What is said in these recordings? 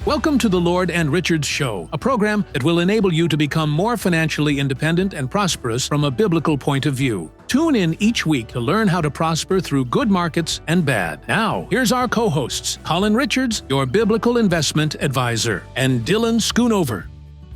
Welcome to the Lord and Richards Show, a program that will enable you to become more financially independent and prosperous from a biblical point of view. Tune in each week to learn how to prosper through good markets and bad. Now, here's our co-hosts, Colin Richards, your biblical investment advisor, and Dylan Schoonover.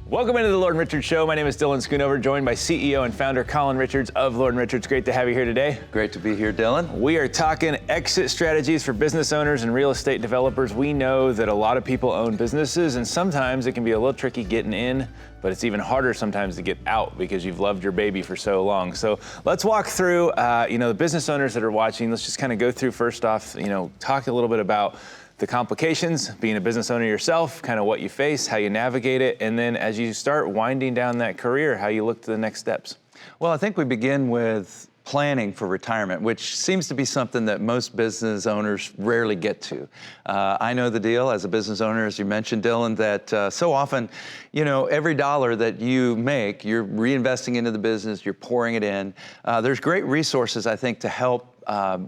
Welcome into the Lord and Richards Show. My name is Dylan Schoonover, joined by CEO and founder Colin Richards of Lord and Richards. Great to have you here today. Great to be here, Dylan. We are talking exit strategies for business owners and real estate developers. We know that a lot of people own businesses, and sometimes it can be a little tricky getting in, but it's even harder sometimes to get out because you've loved your baby for so long. So let's walk through, the business owners that are watching. Let's just kind of go through first off, talk a little bit about the complications, being a business owner yourself, kind of what you face, how you navigate it, and then as you start winding down that career, how you look to the next steps. Well, I think we begin with planning for retirement, which seems to be something that most business owners rarely get to. I know the deal as a business owner, as you mentioned, Dylan, that so often, every dollar that you make, you're reinvesting into the business, you're pouring it in. There's great resources, I think, to help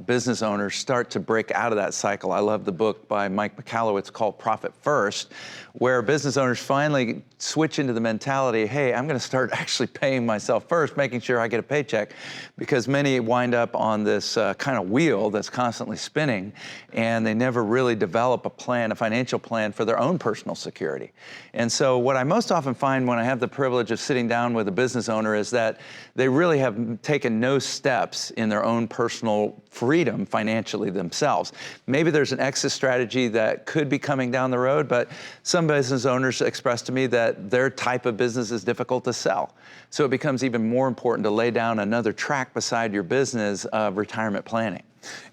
business owners start to break out of that cycle. I love the book by Mike Michalowicz called Profit First, where business owners finally switch into the mentality, hey, I'm going to start actually paying myself first, making sure I get a paycheck, because many wind up on this kind of wheel that's constantly spinning, and they never really develop a financial plan for their own personal security. And so what I most often find when I have the privilege of sitting down with a business owner is that they really have taken no steps in their own personal freedom financially themselves. Maybe there's an exit strategy that could be coming down the road, but some business owners express to me that their type of business is difficult to sell. So it becomes even more important to lay down another track beside your business of retirement planning.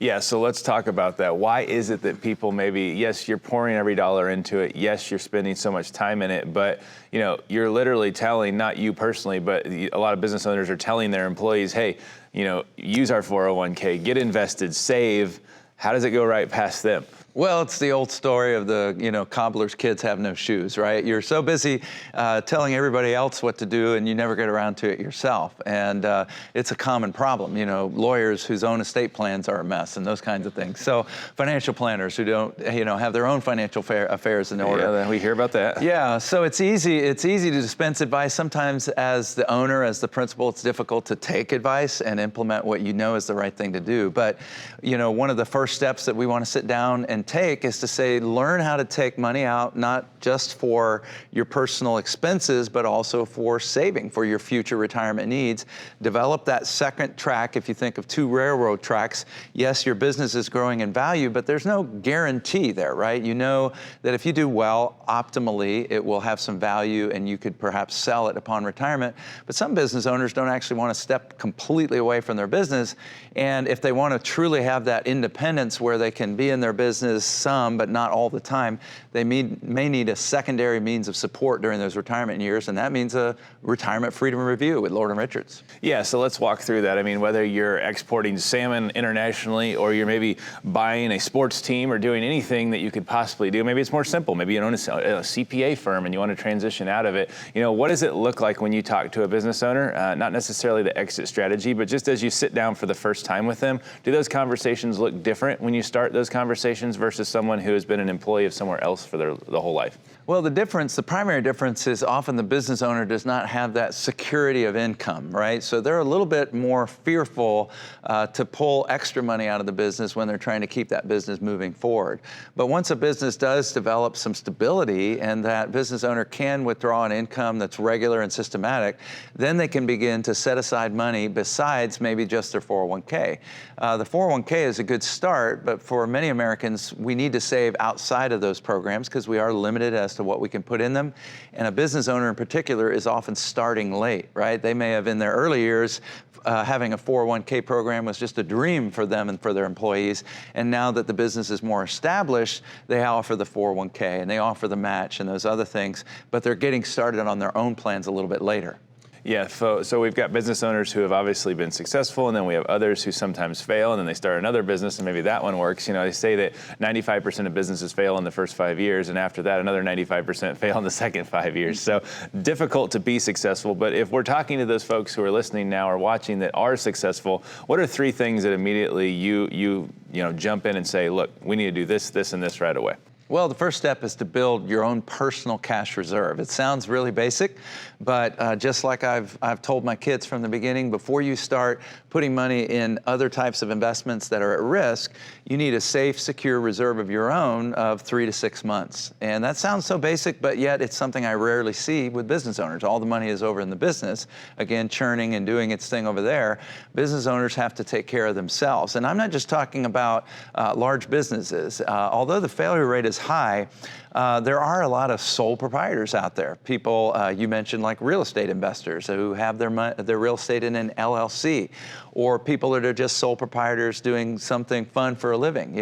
Yeah, so let's talk about that. Why is it that people maybe, yes, you're pouring every dollar into it, yes, you're spending so much time in it, but you're literally telling, not you personally, but a lot of business owners are telling their employees, hey, use our 401k, get invested, save. How does it go right past them? Well, it's the old story of the, cobbler's kids have no shoes, right? You're so busy telling everybody else what to do, and you never get around to it yourself. And it's a common problem. Lawyers whose own estate plans are a mess and those kinds of things. So financial planners who don't, have their own financial affairs in order. Yeah, we hear about that. Yeah, so it's easy to dispense advice. Sometimes as the owner, as the principal, it's difficult to take advice and implement what you know is the right thing to do. But, one of the first steps that we want to sit down and take is to say, learn how to take money out, not just for your personal expenses, but also for saving for your future retirement needs. Develop that second track. If you think of two railroad tracks, yes, your business is growing in value, but there's no guarantee there, right? You know that if you do well, optimally, it will have some value and you could perhaps sell it upon retirement. But some business owners don't actually want to step completely away from their business. And if they want to truly have that independence where they can be in their business some, but not all the time, they may need a secondary means of support during those retirement years, and that means a retirement freedom review with Lord and Richards. Yeah, so let's walk through that. I mean, whether you're exporting salmon internationally or you're maybe buying a sports team or doing anything that you could possibly do, maybe it's more simple. Maybe you own a CPA firm and you want to transition out of it. What does it look like when you talk to a business owner? Not necessarily the exit strategy, but just as you sit down for the first time with them, do those conversations look different when you start those conversations versus someone who has been an employee of somewhere else for the whole life? Well, the primary difference is often the business owner does not have that security of income, right? So they're a little bit more fearful to pull extra money out of the business when they're trying to keep that business moving forward. But once a business does develop some stability and that business owner can withdraw an income that's regular and systematic, then they can begin to set aside money besides maybe just their 401k. The 401k is a good start, but for many Americans, we need to save outside of those programs because we are limited as to what we can put in them. And a business owner in particular is often starting late, right? They may have in their early years having a 401k program was just a dream for them and for their employees. And now that the business is more established, they offer the 401k and they offer the match and those other things, but they're getting started on their own plans a little bit later. Yeah, so we've got business owners who have obviously been successful, and then we have others who sometimes fail, and then they start another business, and maybe that one works. They say that 95% of businesses fail in the first 5 years, and after that, another 95% fail in the second 5 years. So difficult to be successful. But if we're talking to those folks who are listening now or watching that are successful, what are three things that immediately you jump in and say, look, we need to do this, this, and this right away? Well, the first step is to build your own personal cash reserve. It sounds really basic, but just like I've told my kids from the beginning, before you start putting money in other types of investments that are at risk, you need a safe, secure reserve of your own of 3 to 6 months. And that sounds so basic, but yet it's something I rarely see with business owners. All the money is over in the business, again, churning and doing its thing over there. Business owners have to take care of themselves. And I'm not just talking about large businesses. Although the failure rate is high, there are a lot of sole proprietors out there. People, you mentioned like real estate investors who have their real estate in an LLC, or people that are just sole proprietors doing something fun for a living,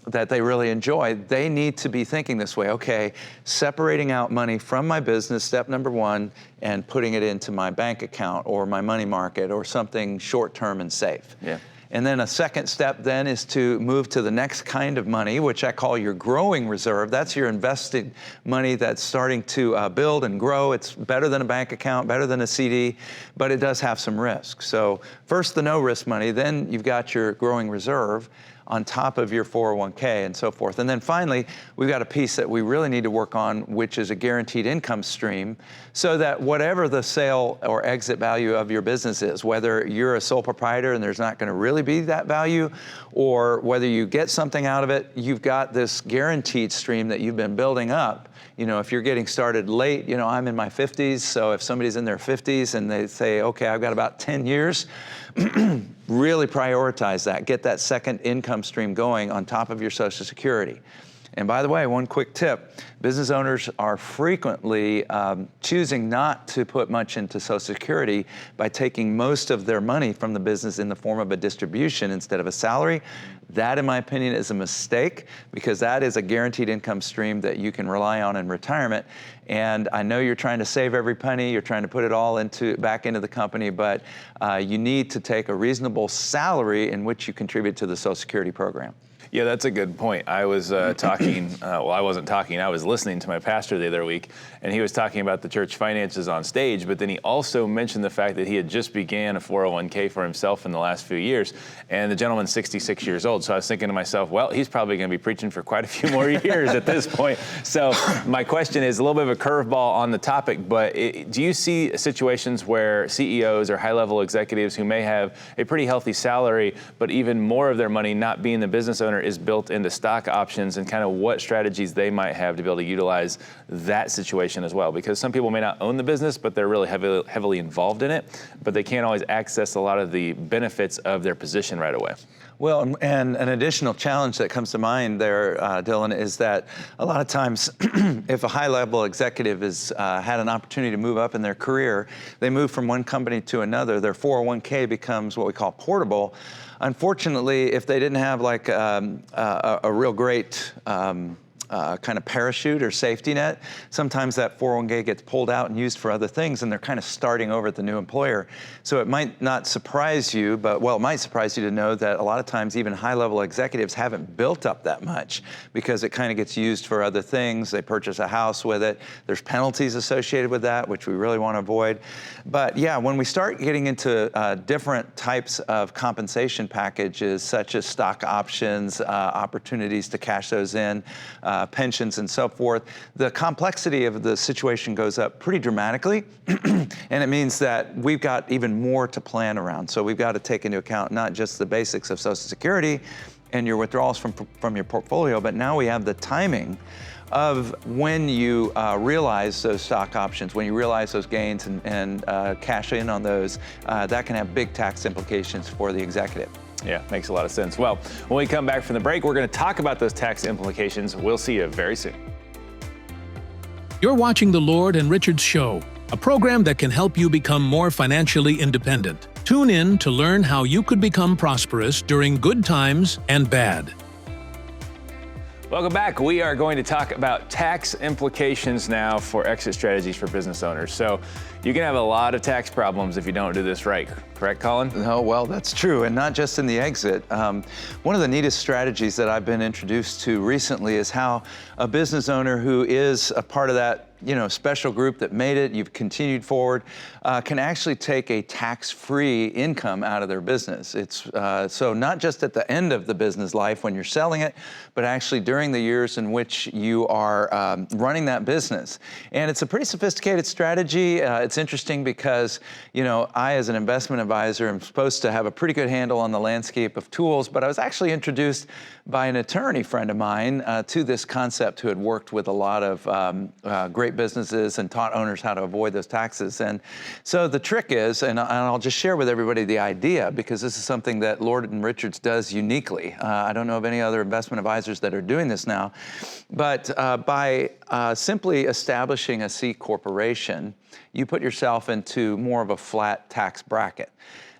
that they really enjoy. They need to be thinking this way, okay, separating out money from my business, step number one, and putting it into my bank account or my money market or something short-term and safe. Yeah. And then a second step then is to move to the next kind of money, which I call your growing reserve. That's your invested money that's starting to build and grow. It's better than a bank account, better than a CD, but it does have some risk. So first the no risk money, then you've got your growing reserve on top of your 401k and so forth. And then finally, we've got a piece that we really need to work on, which is a guaranteed income stream, so that whatever the sale or exit value of your business is, whether you're a sole proprietor and there's not going to really be that value, or whether you get something out of it, you've got this guaranteed stream that you've been building up. If you're getting started late, I'm in my 50s, so if somebody's in their 50s and they say, okay, I've got about 10 years, really prioritize that. Get that second income stream going on top of your Social Security. And by the way, one quick tip, business owners are frequently choosing not to put much into Social Security by taking most of their money from the business in the form of a distribution instead of a salary. That, in my opinion, is a mistake, because that is a guaranteed income stream that you can rely on in retirement. And I know you're trying to save every penny, you're trying to put it all back into the company, but you need to take a reasonable salary in which you contribute to the Social Security program. Yeah, that's a good point. I was talking, I wasn't talking, I was listening to my pastor the other week, and he was talking about the church finances on stage, but then he also mentioned the fact that he had just began a 401k for himself in the last few years, and the gentleman's 66 years old. So I was thinking to myself, well, he's probably going to be preaching for quite a few more years at this point. So my question is a little bit of a curveball on the topic, but do you see situations where CEOs or high-level executives who may have a pretty healthy salary, but even more of their money not being the business owner is built into stock options, and kind of what strategies they might have to be able to utilize that situation as well? Because some people may not own the business, but they're really heavily involved in it, but they can't always access a lot of the benefits of their position right away. Well, and an additional challenge that comes to mind there, Dylan, is that a lot of times if a high-level executive has had an opportunity to move up in their career, they move from one company to another, their 401k becomes what we call portable. Unfortunately, if they didn't have like a real great kind of parachute or safety net, sometimes that 401k gets pulled out and used for other things, and they're kind of starting over at the new employer. So it might not surprise you, but it might surprise you to know that a lot of times even high-level executives haven't built up that much, because it kind of gets used for other things. They purchase a house with it. There's penalties associated with that, which we really want to avoid. But yeah, when we start getting into different types of compensation packages, such as stock options, opportunities to cash those in, pensions and so forth, the complexity of the situation goes up pretty dramatically. And it means that we've got even more to plan around. So we've got to take into account not just the basics of Social Security and your withdrawals from your portfolio, but now we have the timing of when you realize those stock options, when you realize those gains and cash in on those. That can have big tax implications for the executive. Yeah, makes a lot of sense. Well, when we come back from the break, we're going to talk about those tax implications. We'll see you very soon. You're watching The Lord and Richards Show, a program that can help you become more financially independent. Tune in to learn how you could become prosperous during good times and bad. Welcome back. We are going to talk about tax implications now for exit strategies for business owners. So you can have a lot of tax problems if you don't do this right. Correct, Colin? Oh, well, that's true, and not just in the exit. One of the neatest strategies that I've been introduced to recently is how a business owner who is a part of that special group that made it, you've continued forward, can actually take a tax-free income out of their business. It's so not just at the end of the business life when you're selling it, but actually during the years in which you are running that business. And it's a pretty sophisticated strategy. It's interesting because, I as an investment advisor am supposed to have a pretty good handle on the landscape of tools, but I was actually introduced by an attorney friend of mine to this concept who had worked with a lot of great businesses and taught owners how to avoid those taxes. And so the trick is, and I'll just share with everybody the idea, because this is something that Lord & Richards does uniquely. I don't know of any other investment advisors that are doing this now, but by simply establishing a C corporation, you put yourself into more of a flat tax bracket.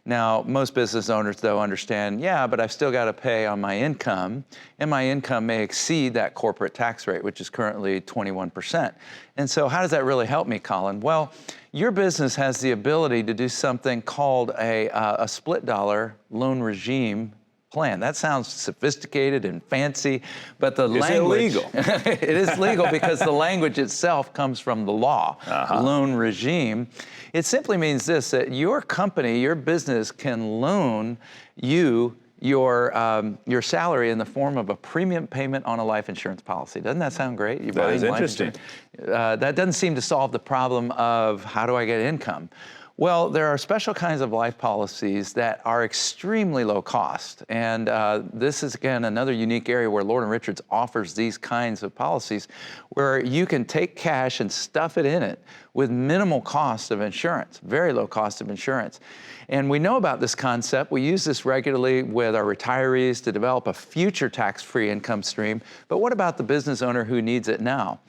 Now, most business owners, though, understand, but I've still got to pay on my income, and my income may exceed that corporate tax rate, which is currently 21%. And so how does that really help me, Colin? Well, your business has the ability to do something called a split dollar loan regime plan. That sounds sophisticated and fancy, but the language... Is it legal? It is legal because the language itself comes from the law, loan regime. It simply means this, that your company, your business can loan you your salary in the form of a premium payment on a life insurance policy. Doesn't that sound great? That is interesting. That doesn't seem to solve the problem of how do I get income? Well, there are special kinds of life policies that are extremely low cost. And this is, again, another unique area where Lord & Richards offers these kinds of policies where you can take cash and stuff it in it with minimal cost of insurance, very low cost of insurance. And we know about this concept. We use this regularly with our retirees to develop a future tax-free income stream. But what about the business owner who needs it now?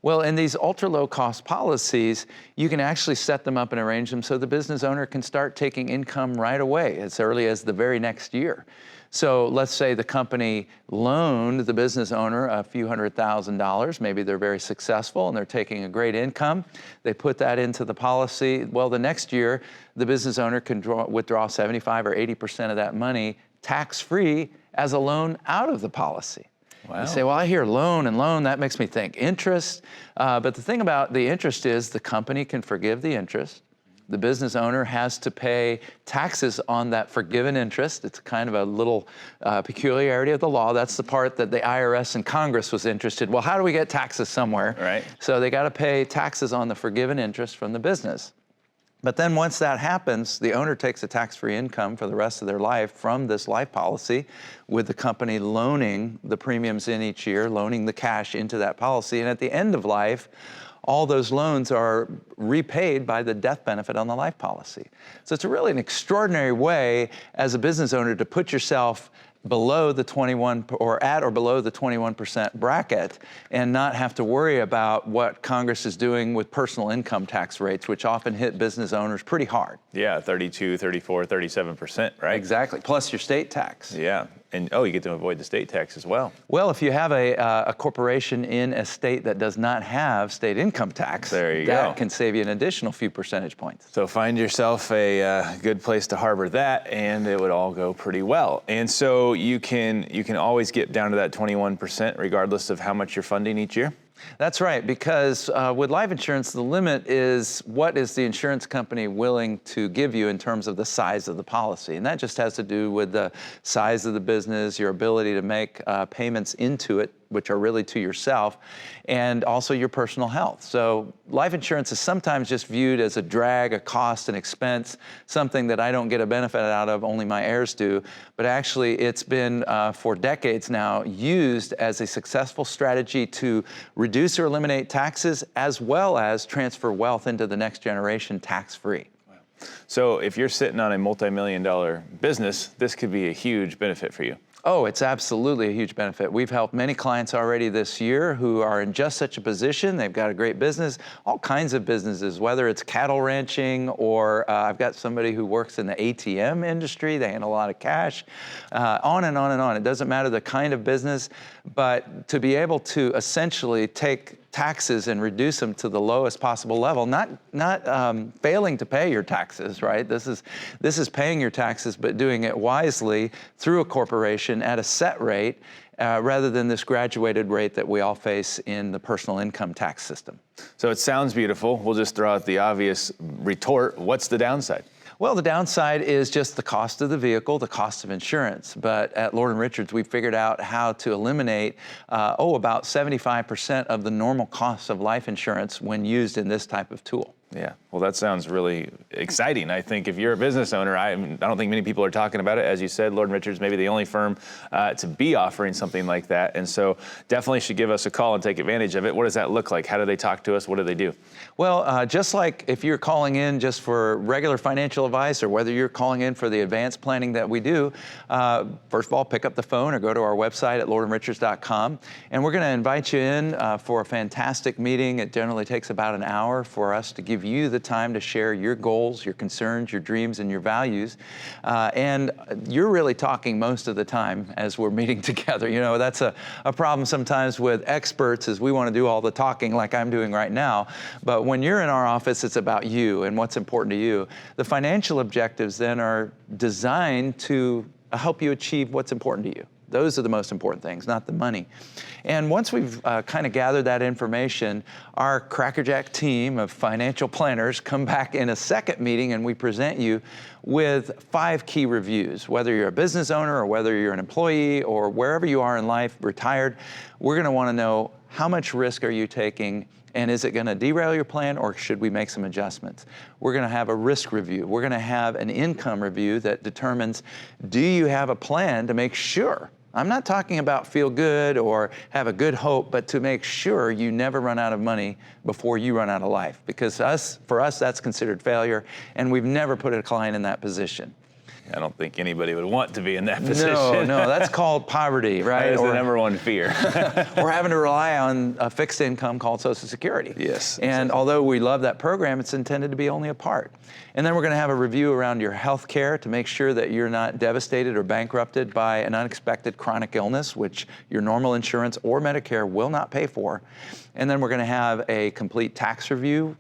Well, in these ultra low cost policies, you can actually set them up and arrange them so the business owner can start taking income right away, as early as the very next year. So let's say the company loaned the business owner a few $100,000. Maybe they're very successful and they're taking a great income. They put that into the policy. Well, the next year, the business owner can withdraw 75 or 80% of that money tax-free as a loan out of the policy. Wow. You say, well, I hear loan and loan, that makes me think interest. But the thing about the interest is the company can forgive the interest. The business owner has to pay taxes on that forgiven interest. It's kind of a little peculiarity of the law. That's the part that the IRS and Congress was interested. Well, how do we get taxes somewhere? Right. So they got to pay taxes on the forgiven interest from the business. But then once that happens, the owner takes a tax-free income for the rest of their life from this life policy, with the company loaning the premiums in each year, loaning the cash into that policy. And at the end of life, all those loans are repaid by the death benefit on the life policy. So it's really an extraordinary way as a business owner to put yourself below the 21 or at or below the 21% bracket and not have to worry about what Congress is doing with personal income tax rates, which often hit business owners pretty hard. Yeah, 32, 34, 37%, right? Exactly, plus your state tax. Yeah, and you get to avoid the state tax as well. Well, if you have a corporation in a state that does not have state income tax, that can save you an additional few percentage points. So find yourself a good place to harbor that, and it would all go pretty well. And so you can always get down to that 21% regardless of how much you're funding each year? That's right, because with life insurance, the limit is what is the insurance company willing to give you in terms of the size of the policy. And that just has to do with the size of the business, your ability to make payments into it, which are really to yourself, and also your personal health. So life insurance is sometimes just viewed as a drag, a cost, an expense, something that I don't get a benefit out of, only my heirs do. But actually, it's been for decades now used as a successful strategy to reduce or eliminate taxes, as well as transfer wealth into the next generation tax-free. So if you're sitting on a multi-million-dollar business, this could be a huge benefit for you. Oh, it's absolutely a huge benefit. We've helped many clients already this year who are in just such a position. They've got a great business, all kinds of businesses, whether it's cattle ranching or I've got somebody who works in the ATM industry. They handle a lot of cash, on and on and on. It doesn't matter the kind of business, but to be able to essentially take taxes and reduce them to the lowest possible level, not failing to pay your taxes, right? This is paying your taxes, but doing it wisely through a corporation at a set rate rather than this graduated rate that we all face in the personal income tax system. So it sounds beautiful. We'll just throw out the obvious retort. What's the downside? Well, the downside is just the cost of the vehicle, the cost of insurance. But at Lord & Richards, we figured out how to eliminate, about 75% of the normal costs of life insurance when used in this type of tool. Yeah, well, that sounds really exciting. I think if you're a business owner, I don't think many people are talking about it. As you said, Lord & Richards may be the only firm to be offering something like that. And so definitely should give us a call and take advantage of it. What does that look like? How do they talk to us? What do they do? Well, just like if you're calling in just for regular financial advice or whether you're calling in for the advanced planning that we do, first of all, pick up the phone or go to our website at lordandrichards.com. And we're going to invite you in for a fantastic meeting. It generally takes about an hour for us to give you the time to share your goals, your concerns, your dreams, and your values. And you're really talking most of the time as we're meeting together. You know, that's a problem sometimes with experts is we want to do all the talking like I'm doing right now. But when you're in our office, it's about you and what's important to you. The financial objectives then are designed to help you achieve what's important to you. Those are the most important things, not the money. And once we've kind of gathered that information, our crackerjack team of financial planners come back in a second meeting and we present you with 5 key reviews. Whether you're a business owner or whether you're an employee or wherever you are in life, retired, we're going to want to know how much risk are you taking, and is it going to derail your plan, or should we make some adjustments? We're going to have a risk review. We're going to have an income review that determines, do you have a plan to make sure? I'm not talking about feel good or have a good hope, but to make sure you never run out of money before you run out of life. Because for us, that's considered failure, and we've never put a client in that position. I don't think anybody would want to be in that position. No, that's called poverty, right? That is the number one fear. We're having to rely on a fixed income called Social Security. Yes. And exactly. Although we love that program, it's intended to be only a part. And then we're going to have a review around your health care to make sure that you're not devastated or bankrupted by an unexpected chronic illness, which your normal insurance or Medicare will not pay for. And then we're going to have a complete tax review.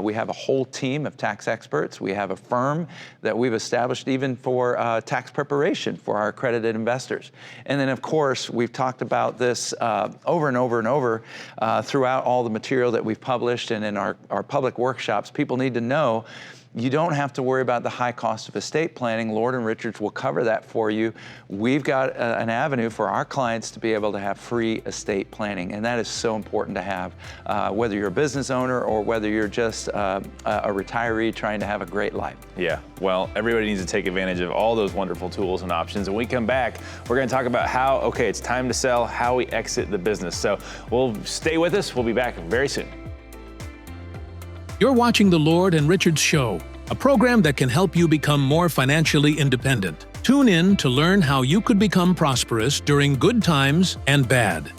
We have a whole team of tax experts. We have a firm that we've established even for tax preparation for our accredited investors. And then, of course, we've talked about this over and over and over throughout all the material that we've published and in our public workshops. People need to know you don't have to worry about the high cost of estate planning. Lord & Richards will cover that for you. We've got an avenue for our clients to be able to have free estate planning, and that is so important to have, whether you're a business owner or whether you're just a retiree trying to have a great life. Yeah, well, everybody needs to take advantage of all those wonderful tools and options. And when we come back, we're going to talk about how, okay, it's time to sell, how we exit the business. So we'll stay with us. We'll be back very soon. You're watching the Lord & Richards Show, a program that can help you become more financially independent. Tune in to learn how you could become prosperous during good times and bad.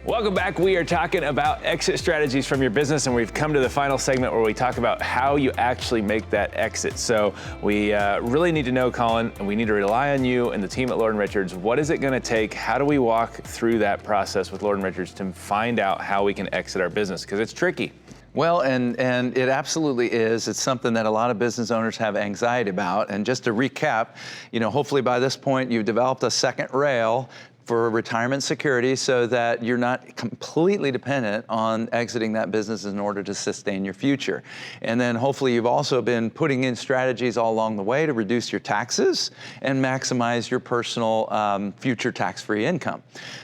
Welcome back. We are talking about exit strategies from your business, and we've come to the final segment where we talk about how you actually make that exit. So we really need to know, Colin, and we need to rely on you and the team at Lord & Richards. What is it going to take? How do we walk through that process with Lord & Richards to find out how we can exit our business? Because it's tricky. Well, and it absolutely is. It's something that a lot of business owners have anxiety about. And just to recap, hopefully by this point you've developed a second rail for retirement security so that you're not completely dependent on exiting that business in order to sustain your future. And then hopefully you've also been putting in strategies all along the way to reduce your taxes and maximize your personal future tax-free income.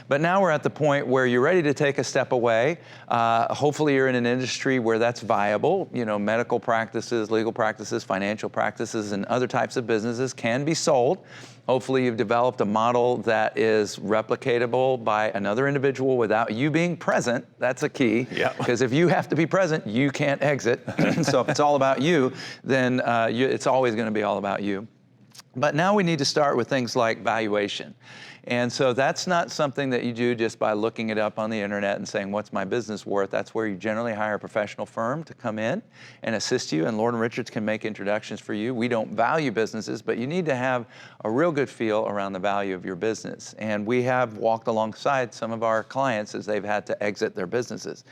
But now we're at the point where you're ready to take a step away. Hopefully you're in an industry where that's viable. Medical practices, legal practices, financial practices, and other types of businesses can be sold. Hopefully you've developed a model that is replicatable by another individual without you being present. That's a key. Yeah. Because if you have to be present, you can't exit. So if it's all about you, then it's always going to be all about you. But now we need to start with things like valuation. And so that's not something that you do just by looking it up on the internet and saying, what's my business worth? That's where you generally hire a professional firm to come in and assist you, and Lord & Richards can make introductions for you. We don't value businesses, but you need to have a real good feel around the value of your business. And we have walked alongside some of our clients as they've had to exit their businesses.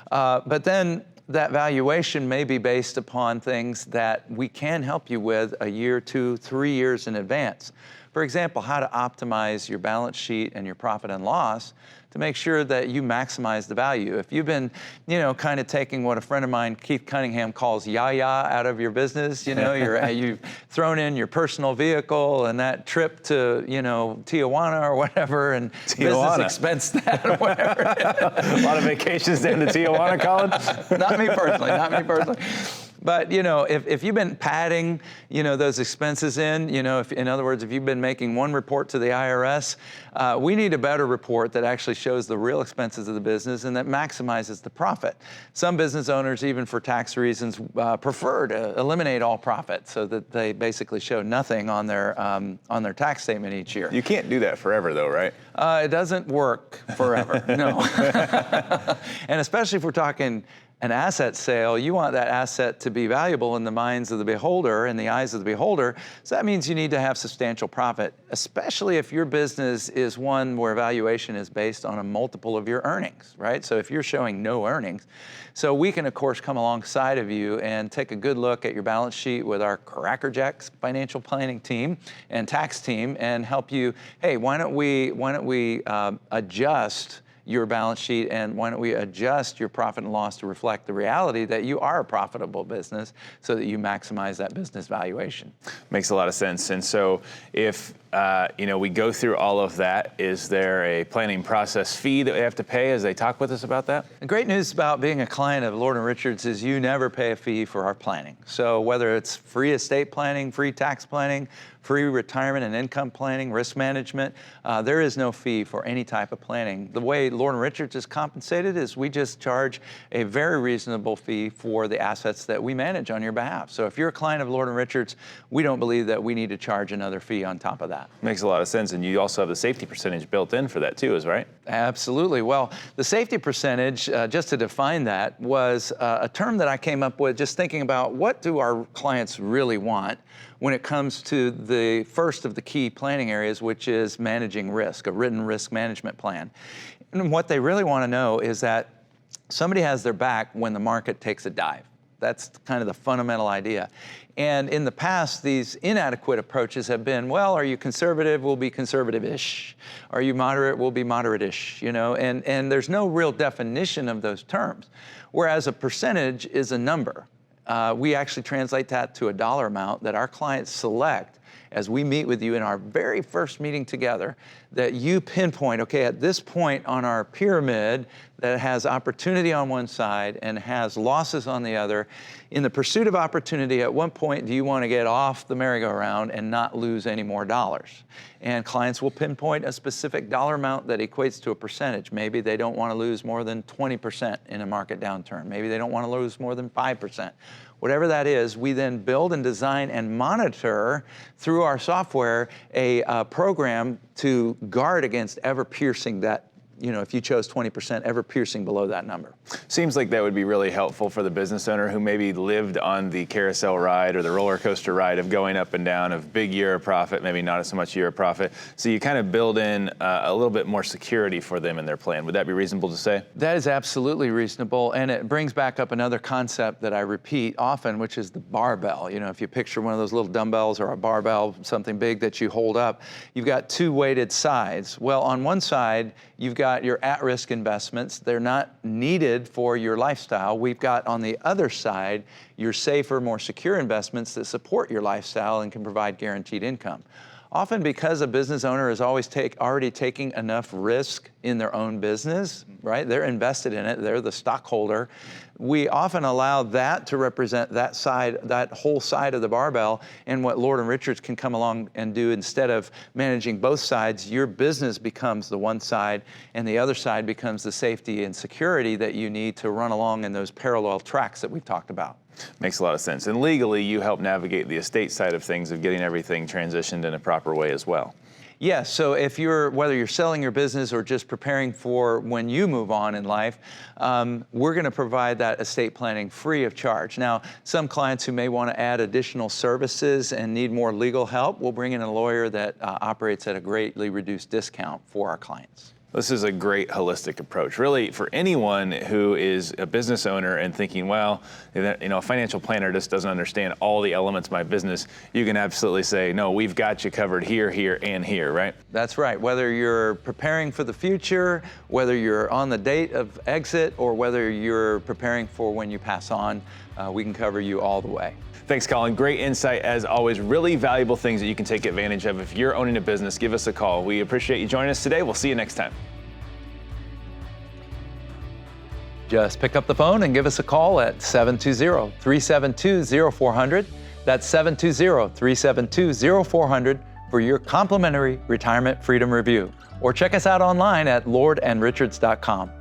But then that valuation may be based upon things that we can help you with a year, 2, 3 years in advance. For example, how to optimize your balance sheet and your profit and loss to make sure that you maximize the value. If you've been, kind of taking what a friend of mine, Keith Cunningham, calls yah-yah out of your business, you've thrown in your personal vehicle and that trip to, Tijuana or whatever, and business expense that or whatever. A lot of vacations down to Tijuana, Colin? Not me personally. But, if you've been padding, those expenses in, in other words, if you've been making one report to the IRS, we need a better report that actually shows the real expenses of the business and that maximizes the profit. Some business owners, even for tax reasons, prefer to eliminate all profit so that they basically show nothing on their tax statement each year. You can't do that forever, though, right? It doesn't work forever, no. And especially if we're talking an asset sale, you want that asset to be valuable in the minds of the beholder, in the eyes of the beholder. So that means you need to have substantial profit, especially if your business is one where valuation is based on a multiple of your earnings, right? So if you're showing no earnings, so we can, of course, come alongside of you and take a good look at your balance sheet with our crackerjacks financial planning team and tax team and help you, hey, why don't we adjust your balance sheet, and why don't we adjust your profit and loss to reflect the reality that you are a profitable business so that you maximize that business valuation. Makes a lot of sense. And so if we go through all of that, is there a planning process fee that we have to pay as they talk with us about that? The great news about being a client of Lord & Richards is you never pay a fee for our planning. So whether it's free estate planning, free tax planning, free retirement and income planning, risk management, there is no fee for any type of planning. The way Lord & Richards is compensated is we just charge a very reasonable fee for the assets that we manage on your behalf. So if you're a client of Lord & Richards, we don't believe that we need to charge another fee on top of that. Makes a lot of sense, and you also have the safety percentage built in for that too, is right? Absolutely. Well, the safety percentage, just to define that, was a term that I came up with just thinking about what do our clients really want when it comes to the first of the key planning areas, which is managing risk, a written risk management plan. And what they really want to know is that somebody has their back when the market takes a dive. That's kind of the fundamental idea. And in the past, these inadequate approaches have been, well, are you conservative? We'll be conservative-ish. Are you moderate? We'll be moderate-ish, and there's no real definition of those terms. Whereas a percentage is a number. We actually translate that to a dollar amount that our clients select as we meet with you in our very first meeting together, that you pinpoint, okay, at this point on our pyramid that has opportunity on one side and has losses on the other, in the pursuit of opportunity, at what point do you want to get off the merry-go-round and not lose any more dollars? And clients will pinpoint a specific dollar amount that equates to a percentage. Maybe they don't want to lose more than 20% in a market downturn. Maybe they don't want to lose more than 5%. Whatever that is, we then build and design and monitor through our software a program to guard against ever piercing that, if you chose 20%, ever piercing below that number. Seems like that would be really helpful for the business owner who maybe lived on the carousel ride or the roller coaster ride of going up and down, of big year of profit, maybe not so much year of profit. So you kind of build in a little bit more security for them in their plan. Would that be reasonable to say? That is absolutely reasonable, and it brings back up another concept that I repeat often, which is the barbell. If you picture one of those little dumbbells or a barbell, something big that you hold up, you've got two weighted sides. Well, on one side, you've got your at-risk investments. They're not needed for your lifestyle. We've got on the other side your safer, more secure investments that support your lifestyle and can provide guaranteed income. Often because a business owner is always already taking enough risk in their own business, right? They're invested in it, they're the stockholder. We often allow that to represent that side, that whole side of the barbell, and what Lord & Richards can come along and do, instead of managing both sides, your business becomes the one side and the other side becomes the safety and security that you need to run along in those parallel tracks that we've talked about. Makes a lot of sense. And legally, you help navigate the estate side of things, of getting everything transitioned in a proper way as well. Yes, so whether you're selling your business or just preparing for when you move on in life, we're going to provide that estate planning free of charge. Now, some clients who may want to add additional services and need more legal help, we'll bring in a lawyer that operates at a greatly reduced discount for our clients. This is a great holistic approach, really, for anyone who is a business owner and thinking, well, a financial planner just doesn't understand all the elements of my business. You can absolutely say, no, we've got you covered here, here, and here, right? That's right. Whether you're preparing for the future, whether you're on the date of exit, or whether you're preparing for when you pass on, we can cover you all the way. Thanks, Colin. Great insight, as always. Really valuable things that you can take advantage of. If you're owning a business, give us a call. We appreciate you joining us today. We'll see you next time. Just pick up the phone and give us a call at 720-372-0400. That's 720-372-0400 for your complimentary Retirement Freedom Review. Or check us out online at lordandrichards.com.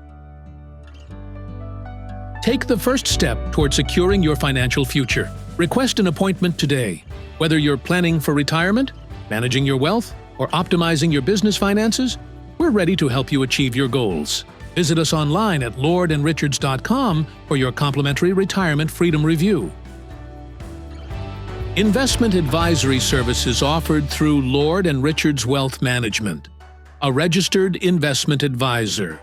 Take the first step toward securing your financial future. Request an appointment today. Whether you're planning for retirement, managing your wealth, or optimizing your business finances, we're ready to help you achieve your goals. Visit us online at lordandrichards.com for your complimentary Retirement Freedom Review. Investment advisory services offered through Lord & Richards Wealth Management, a registered investment advisor.